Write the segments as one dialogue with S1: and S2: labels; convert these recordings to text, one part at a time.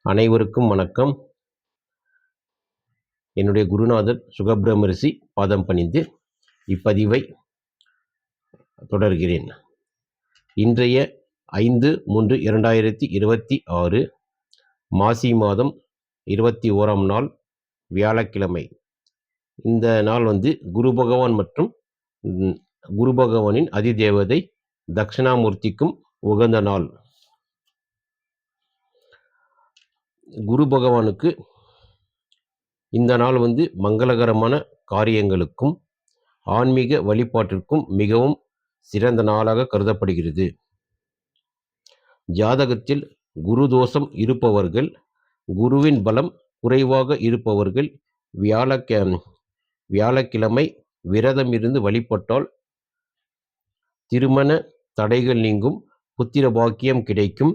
S1: அனைவருக்கும் வணக்கம். என்னுடைய குருநாதர் சுகபிரமரிஷி பாதம் பணிந்து இப்பதிவை தொடர்கிறேன். இன்றைய 5/3/2026 மாசி மாதம் 21ஆம் நாள் வியாழக்கிழமை. இந்த நாள் குரு பகவான் மற்றும் குரு பகவானின் அதிதேவதை தட்சிணாமூர்த்திக்கும் உகந்த நாள். குரு பகவானுக்கு இந்த நாள் மங்களகரமான காரியங்களுக்கும் ஆன்மீக வழிபாட்டிற்கும் மிகவும் சிறந்த நாளாக கருதப்படுகிறது. ஜாதகத்தில் குரு தோஷம் இருப்பவர்கள், குருவின் பலம் குறைவாக இருப்பவர்கள் வியாழக்கிழமை விரதம் இருந்து வழிபட்டால் திருமண தடைகள் நீங்கும், புத்திர பாக்கியம் கிடைக்கும்,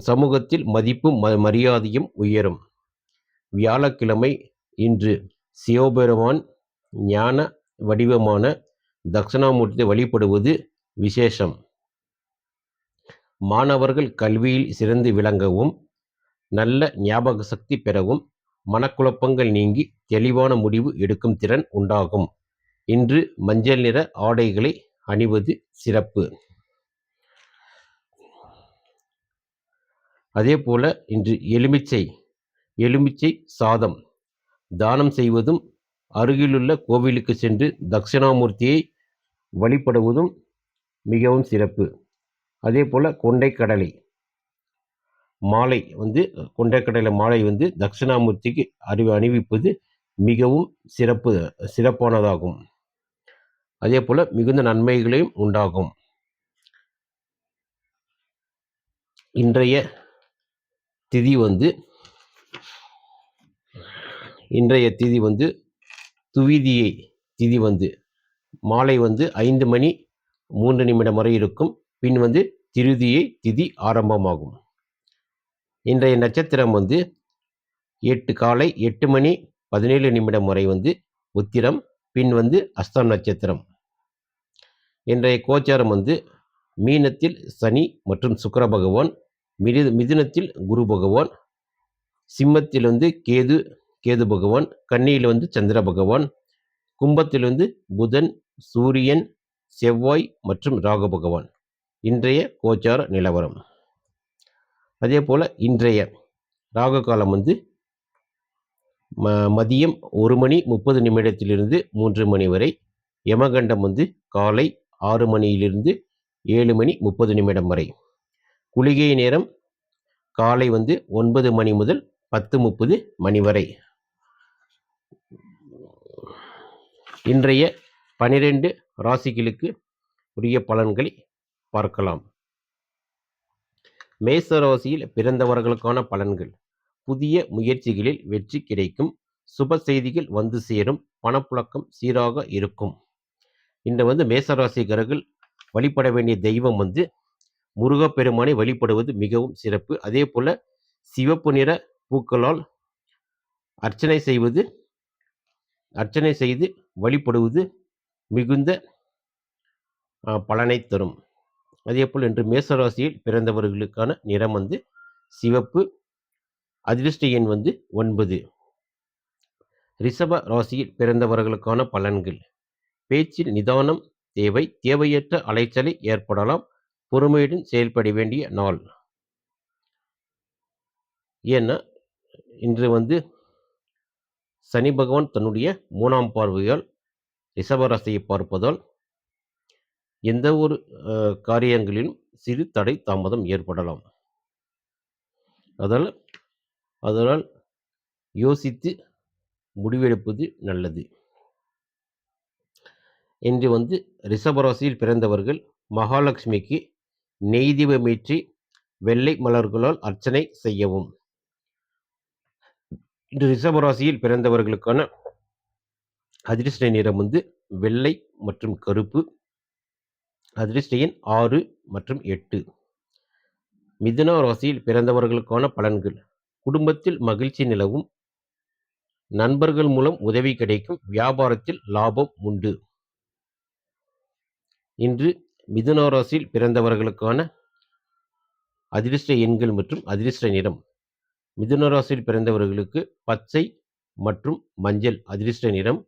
S1: சமூகத்தில் மதிப்பும் மரியாதையும் உயரும். வியாழக்கிழமை இன்று சிவபெருமான் ஞான வடிவமான தட்சிணாமூர்த்தியை வழிபடுவது விசேஷம். மாணவர்கள் கல்வியில் சிறந்து விளங்கவும், நல்ல ஞாபக சக்தி பெறவும், மனக்குழப்பங்கள் நீங்கி தெளிவான முடிவு எடுக்கும் திறன் உண்டாகும். இன்று மஞ்சள் நிற ஆடைகளை அணிவது சிறப்பு. அதே போல இன்று எலுமிச்சை சாதம் தானம் செய்வதும், அருகிலுள்ள கோவிலுக்கு சென்று தட்சிணாமூர்த்தியை வழிபடுவதும் மிகவும் சிறப்பு. அதே போல கொண்டைக்கடலை மாலை கொண்டைக்கடலை மாலை தட்சிணாமூர்த்திக்கு அணிவிப்பது மிகவும் சிறப்பானதாகும். அதே போல மிகுந்த நன்மைகளையும் உண்டாகும். இன்றைய திதி துவிதியை திதி மாலை 5:03 வரை இருக்கும். பின் திருதியை திதி ஆரம்பமாகும். இன்றைய நட்சத்திரம் காலை 8:17 வரை உத்திரம், பின் அஸ்தம் நட்சத்திரம். இன்றைய கோச்சாரம் மீனத்தில் சனி மற்றும் சுக்கிர பகவான், மிதுனத்தில் குரு பகவான், சிம்மத்தில் கேது பகவான், கன்னியில் சந்திர பகவான், கும்பத்தில் புதன், சூரியன், செவ்வாய் மற்றும் ராகு பகவான். இன்றைய கோச்சார நிலவரம். அதே போல இன்றைய ராகு காலம் மதியம் 1:30 3 மணி வரை. யமகண்டம் காலை 6 7:30 வரை. குளிகை நேரம் காலை 9 மணி முதல் 10:30 மணி வரை. இன்றைய 12 ராசிகளுக்கு உரிய பலன்களை பார்க்கலாம். மேச ராசியில் பிறந்தவர்களுக்கான பலன்கள். புதிய முயற்சிகளில் வெற்றி கிடைக்கும், சுப செய்திகள் வந்து சேரும், பணப்புழக்கம் சீராக இருக்கும். இன்று மேசராசிக்காரர்கள் வழிபட வேண்டிய தெய்வம் முருகப்பெருமானை வழிபடுவது மிகவும் சிறப்பு. அதே போல சிவப்பு நிற பூக்களால் அர்ச்சனை செய்து வழிபடுவது மிகுந்த பலனை தரும். அதே போல் இன்று மேசராசியில் பிறந்தவர்களுக்கான நிறம் சிவப்பு. அதிர்ஷ்ட எண் 9. ரிஷப ராசியில் பிறந்தவர்களுக்கான பலன்கள். பேச்சில் நிதானம் தேவை. தேவையற்ற அலைச்சலை ஏற்படலாம். பொறுமையுடன் செயல்பட வேண்டிய நாள். ஏன்னா இன்று சனி பகவான் தன்னுடைய 3ஆம் பார்வையால் ரிஷபராசியை பார்ப்பதால் எந்த ஒரு காரியங்களிலும் சிறு தடை தாமதம் ஏற்படலாம். அதனால் யோசித்து முடிவெடுப்பது நல்லது. இன்று ரிஷபராசியில் பிறந்தவர்கள் மகாலட்சுமிக்கு நெய் தீபமேற்றி வெள்ளை மலர்களால் அர்ச்சனை செய்யவும். இன்று ரிஷபராசியில் பிறந்தவர்களுக்கான அதிர்ஷ்ட நிறம் வெள்ளை மற்றும் கருப்பு. அதிர்ஷ்ட எண் 6 மற்றும் 8. மிதுன ராசியில் பிறந்தவர்களுக்கான பலன்கள். குடும்பத்தில் மகிழ்ச்சி நிலவும், நண்பர்கள் மூலம் உதவி கிடைக்கும், வியாபாரத்தில் லாபம் உண்டு. இன்று மிதுன ராசியில் பிறந்தவர்களுக்கான அதிர்ஷ்ட எண்கள் மற்றும் அதிர்ஷ்ட நிறம் மிதுன ராசியில் பிறந்தவர்களுக்கு பச்சை மற்றும் மஞ்சள் அதிர்ஷ்ட நிறம்.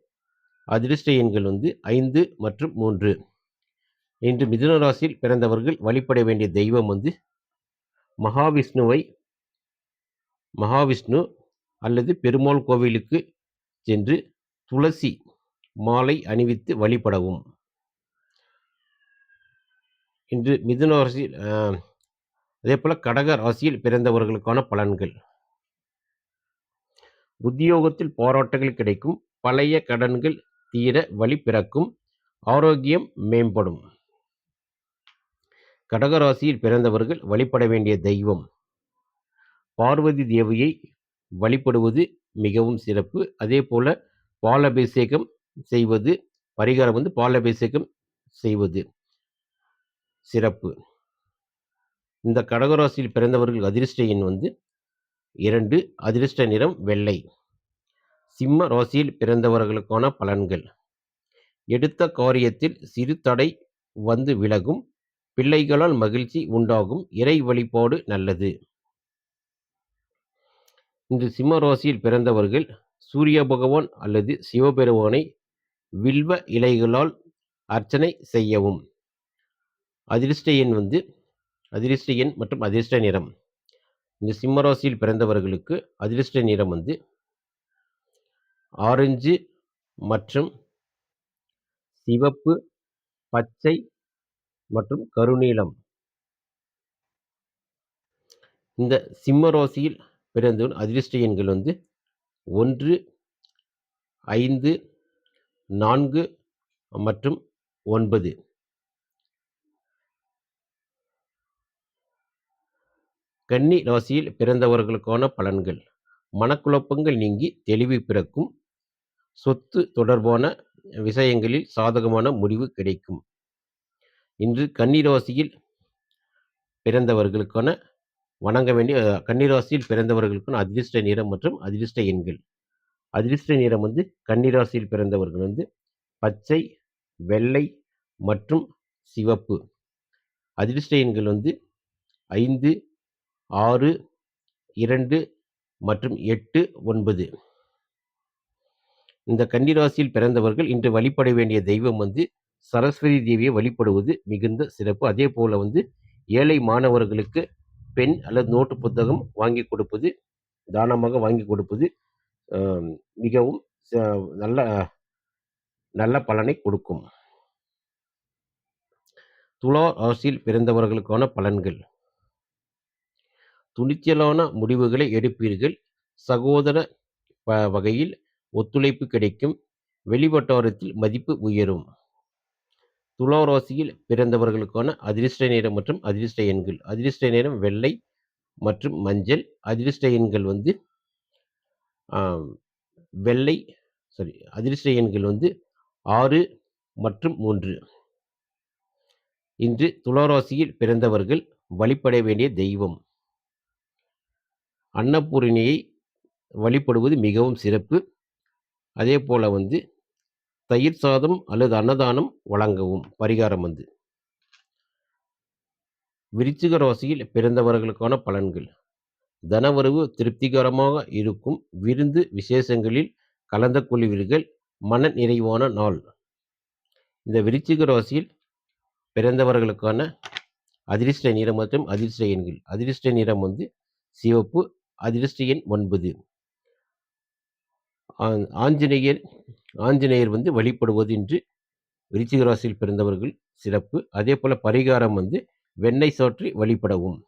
S1: அதிர்ஷ்ட எண்கள் 5 மற்றும் 3. இன்று மிதுன ராசியில் பிறந்தவர்கள் வழிபட வேண்டிய தெய்வம் மகாவிஷ்ணு அல்லது பெருமாள் கோவிலுக்கு சென்று துளசி மாலை அணிவித்து வழிபடவும். இன்று மிதுன ராசியில் அதேபோல கடக ராசியில் பிறந்தவர்களுக்கான பலன்கள். உத்தியோகத்தில் பாராட்டுகள் கிடைக்கும். பழைய கடன்கள் தீர வழி பிறக்கும். ஆரோக்கியம் மேம்படும். கடகராசியில் பிறந்தவர்கள் வழிபட வேண்டிய தெய்வம் பார்வதி தேவியை வழிபடுவது மிகவும் சிறப்பு. அதே போல பாலபிஷேகம் செய்வது பரிகாரம் பாலபிஷேகம் செய்வது சிறப்பு. இந்த கடகராசியில் பிறந்தவர்கள் அதிர்ஷ்ட எண் 2. அதிர்ஷ்ட நிறம் வெள்ளை. சிம்ம ராசியில் பிறந்தவர்களுக்கான பலன்கள். எடுத்த காரியத்தில் சிறு தடை விலகும். பிள்ளைகளால் மகிழ்ச்சி உண்டாகும். இறை வழிபாடு நல்லது. இன்று சிம்ம ராசியில் பிறந்தவர்கள் சூரிய பகவான் அல்லது சிவபெருமானை வில்வ இலைகளால் அர்ச்சனை செய்யவும். அதிர்ஷ்ட எண் அதிர்ஷ்ட எண் மற்றும் அதிர்ஷ்ட நிறம். இந்த சிம்ம ராசியில் பிறந்தவர்களுக்கு அதிர்ஷ்ட நிறம் ஆரஞ்சு மற்றும் சிவப்பு, பச்சை மற்றும் கருநீலம். இந்த சிம்ம ராசியில் பிறந்தவன் அதிர்ஷ்ட எண்கள் 1, 5, 4 மற்றும் 9. கன்னி ராசியில் பிறந்தவர்களுக்கான பலன்கள். மனக்குழப்பங்கள் நீங்கி தெளிவு பிறக்கும். சொத்து தொடர்பான விஷயங்களில் சாதகமான முடிவு கிடைக்கும். இன்று கன்னி ராசியில் பிறந்தவர்களுக்கான வணங்க வேண்டிய கன்னிராசியில் பிறந்தவர்களுக்கான அதிர்ஷ்ட நிறம் மற்றும் அதிர்ஷ்ட எண்கள். அதிர்ஷ்ட நிறம் கன்னிராசியில் பிறந்தவர்கள் பச்சை, வெள்ளை மற்றும் சிவப்பு. அதிர்ஷ்ட எண்கள் 5, 6, 2 மற்றும் 8, 9. இந்த கன்னிராசியில் பிறந்தவர்கள் இன்று வழிபட வேண்டிய தெய்வம் சரஸ்வதி தேவியை வழிபடுவது மிகுந்த சிறப்பு. அதே போல ஏழை மாணவர்களுக்கு பென் அல்லது நோட்டு புத்தகம் வாங்கி கொடுப்பது, தானமாக வாங்கி கொடுப்பது மிகவும் நல்ல பலனை கொடுக்கும். துலா ராசியில் பிறந்தவர்களுக்கான பலன்கள். துணிச்சலான முடிவுகளை எடுப்பீர்கள். சகோதர வகையில் ஒத்துழைப்பு கிடைக்கும். வெளிவட்டாரத்தில் மதிப்பு உயரும். துலா ராசியில் பிறந்தவர்களுக்கான அதிர்ஷ்ட நிறம் மற்றும் அதிர்ஷ்ட எண்கள். அதிர்ஷ்ட நிறம் வெள்ளை மற்றும் மஞ்சள். அதிர்ஷ்ட எண்கள் அதிர்ஷ்ட எண்கள் 6 மற்றும் 3. இன்று துலா ராசியில் பிறந்தவர்கள் வழிபட வேண்டிய தெய்வம் அன்னபூரணியை வழிபடுவது மிகவும் சிறப்பு. அதே போல தயிர் சாதம் அல்லது அன்னதானம் வழங்கவும் பரிகாரம். விருச்சிக ராசியில் பிறந்தவர்களுக்கான பலன்கள். தனவரவு திருப்திகரமாக இருக்கும். விருந்து விசேஷங்களில் கலந்து கொள்வீர்கள். மன நிறைவான நாள். இந்த விருச்சிக ராசியில் பிறந்தவர்களுக்கான அதிர்ஷ்ட நிறம் மற்றும் அதிர்ஷ்ட எண்கள். அதிர்ஷ்ட நிறம் சிவப்பு. அதிர்ஷ்ட எண் 9. ஆஞ்சநேயர் வழிபடுவது இன்று விருச்சிக ராசியில் பிறந்தவர்கள் சிறப்பு. அதே போல பரிகாரம் வெண்ணெய் சாற்றி வழிபடவும்.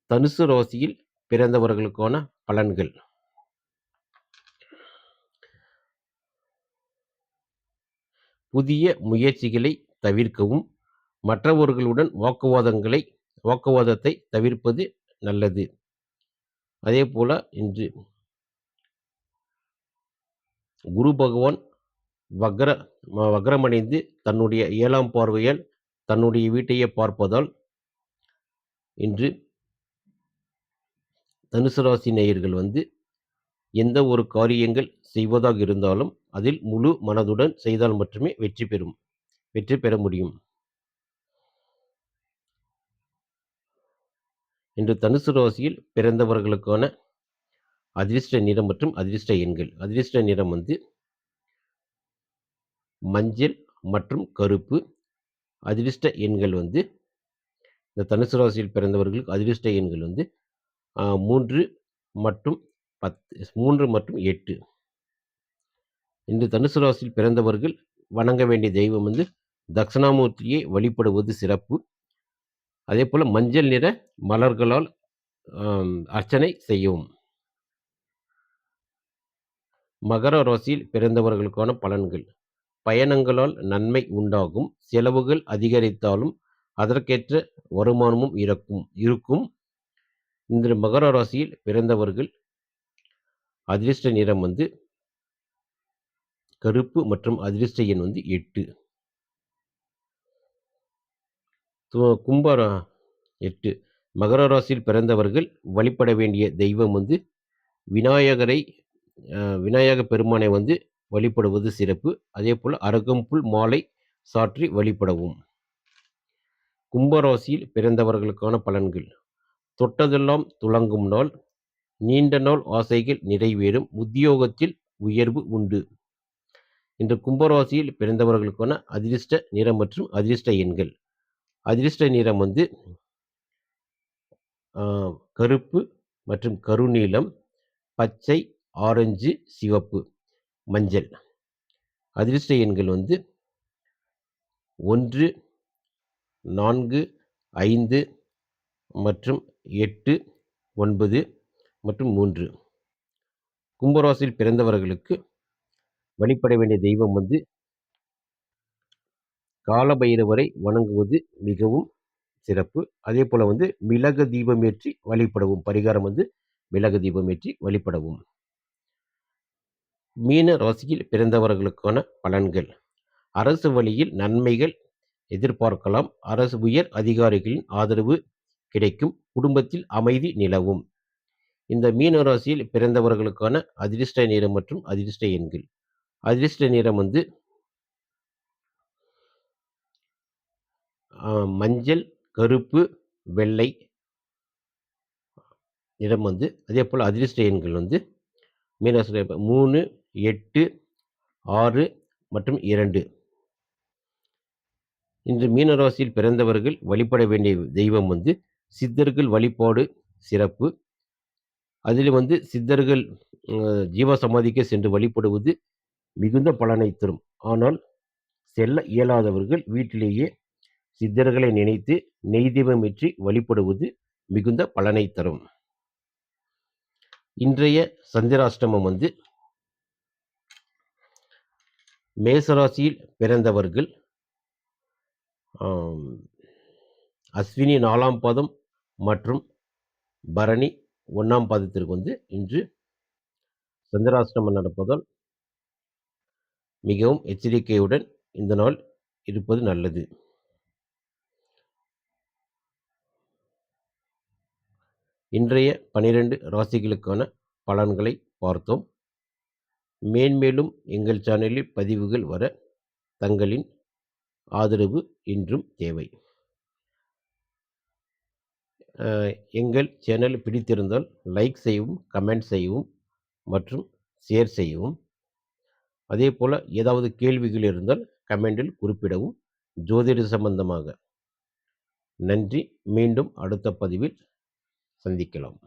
S1: தனுசு ராசியில் பிறந்தவர்களுக்கான பலன்கள். புதிய முயற்சிகளை தவிர்க்கவும். மற்றவர்களுடன் வாக்குவாதத்தை தவிர்ப்பது நல்லது. அதே போல இன்று குரு பகவான் வக்ரமடைந்து தன்னுடைய 7ஆம் பார்வையால் தன்னுடைய வீட்டையே பார்ப்பதால் இன்று தனுசு ராசி நேயர்கள் எந்த ஒரு காரியங்கள் செய்வதாக இருந்தாலும் அதில் முழு மனதுடன் செய்தால் மட்டுமே வெற்றி பெற முடியும். இன்று தனுசு ராசியில் பிறந்தவர்களுக்கான அதிர்ஷ்ட நிறம் மற்றும் அதிர்ஷ்ட எண்கள். அதிர்ஷ்ட நிறம் வந்து மஞ்சள் மற்றும் கருப்பு. அதிர்ஷ்ட எண்கள் வந்து இந்த தனுசு ராசியில் பிறந்தவர்களுக்கு அதிர்ஷ்ட எண்கள் வந்து 3 மற்றும் 10 3 மற்றும் 8. இன்று தனுசு ராசியில் பிறந்தவர்கள் வணங்க வேண்டிய தெய்வம் வந்து தட்சிணாமூர்த்தியை வழிபடுவது சிறப்பு. அதேபோல மஞ்சள் நிற மலர்களால் அர்ச்சனை செய்யவும். மகர ராசியில் பிறந்தவர்களுக்கான பலன்கள். பயணங்களால் நன்மை உண்டாகும். செலவுகள் அதிகரித்தாலும் அதற்கேற்ற வருமானமும் இருக்கும். இந்த மகர ராசியில் பிறந்தவர்கள் அதிர்ஷ்ட நிறம் வந்து கருப்பு மற்றும் அதிர்ஷ்ட எண் வந்து 8. கும்பரா 8. மகர ராசியில் பிறந்தவர்கள் வழிபட வேண்டிய தெய்வம் வந்து விநாயகரை விநாயக பெருமானை வந்து வழிபடுவது சிறப்பு. அதேபோல் அருகம்புல் மாலை சாற்றி வழிபடவும். கும்பராசியில் பிறந்தவர்களுக்கான பலன்கள். தொட்டதெல்லாம் துலங்கும் நாள். நீண்ட நாள் ஆசைகள் நிறைவேறும். உத்தியோகத்தில் உயர்வு உண்டு. இன்று கும்பராசியில் பிறந்தவர்களுக்கான அதிர்ஷ்ட நிறம் மற்றும் அதிர்ஷ்ட எண்கள். அதிர்ஷ்ட நிறம் வந்து கருப்பு மற்றும் கருநீலம், பச்சை, ஆரஞ்சு, சிவப்பு, மஞ்சள். அதிர்ஷ்ட எண்கள் வந்து 1, 4, 5 மற்றும் 8, 9 மற்றும் 3. கும்பராசியில் பிறந்தவர்களுக்கு வழிபட வேண்டிய தெய்வம் வந்து காலபைரவரை வணங்குவது மிகவும் சிறப்பு. அதேபோல வந்து மிளகு தீபமேற்றி வழிபடவும். பரிகாரம் வந்து மிளகு தீபமேற்றி வழிபடவும். மீன ராசியில் பிறந்தவர்களுக்கான பலன்கள். அரசு வழியில் நன்மைகள் எதிர்பார்க்கலாம். அரசு உயர் அதிகாரிகளின் ஆதரவு கிடைக்கும். குடும்பத்தில் அமைதி நிலவும். இந்த மீன ராசியில் பிறந்தவர்களுக்கான அதிர்ஷ்ட நிறம் மற்றும் அதிர்ஷ்ட எண்கள். அதிர்ஷ்ட நிறம் வந்து மஞ்சள், கருப்பு, வெள்ளை நிறம் வந்து. அதேபோல் அதிர்ஷ்ட எண்கள் வந்து மீனராசியில் 3, 8, 6 மற்றும் 2. இன்று மீனராசியில் பிறந்தவர்கள் வழிபட வேண்டிய தெய்வம் வந்து சித்தர்கள் வழிபாடு சிறப்பு. அதில் வந்து சித்தர்கள் ஜீவசமாதிக்கு சென்று வழிபடுவது மிகுந்த பலனை தரும். ஆனால் செல்ல இயலாதவர்கள் வீட்டிலேயே சித்தர்களை நினைத்து நெய் தீபமேற்றி வழிபடுவது மிகுந்த பலனை தரும். இன்றைய சந்திராஷ்டமம் வந்து மேசராசியில் பிறந்தவர்கள் அஸ்வினி 4ஆம் பாதம் மற்றும் பரணி 1ஆம் பாதத்திற்கு வந்து இன்று சந்திராஷ்டமம் நடப்பதால் மிகவும் எச்சரிக்கையுடன் இந்த நாள் இருப்பது நல்லது. இன்றைய 12 ராசிகளுக்கான பலன்களை பார்த்தோம். மேன்மேலும் எங்கள் சேனலில் பதிவுகள் வர தங்களின் ஆதரவு இன்றும் தேவை. எங்கள் சேனல் பிடித்திருந்தால் லைக் செய்யவும், கமெண்ட் செய்யவும் மற்றும் ஷேர் செய்யவும். அதேபோல் ஏதாவது கேள்விகள் இருந்தால் கமெண்டில் குறிப்பிடவும். ஜோதிட சம்பந்தமாக. நன்றி. மீண்டும் அடுத்த பதிவில் சந்திக்கலாம்.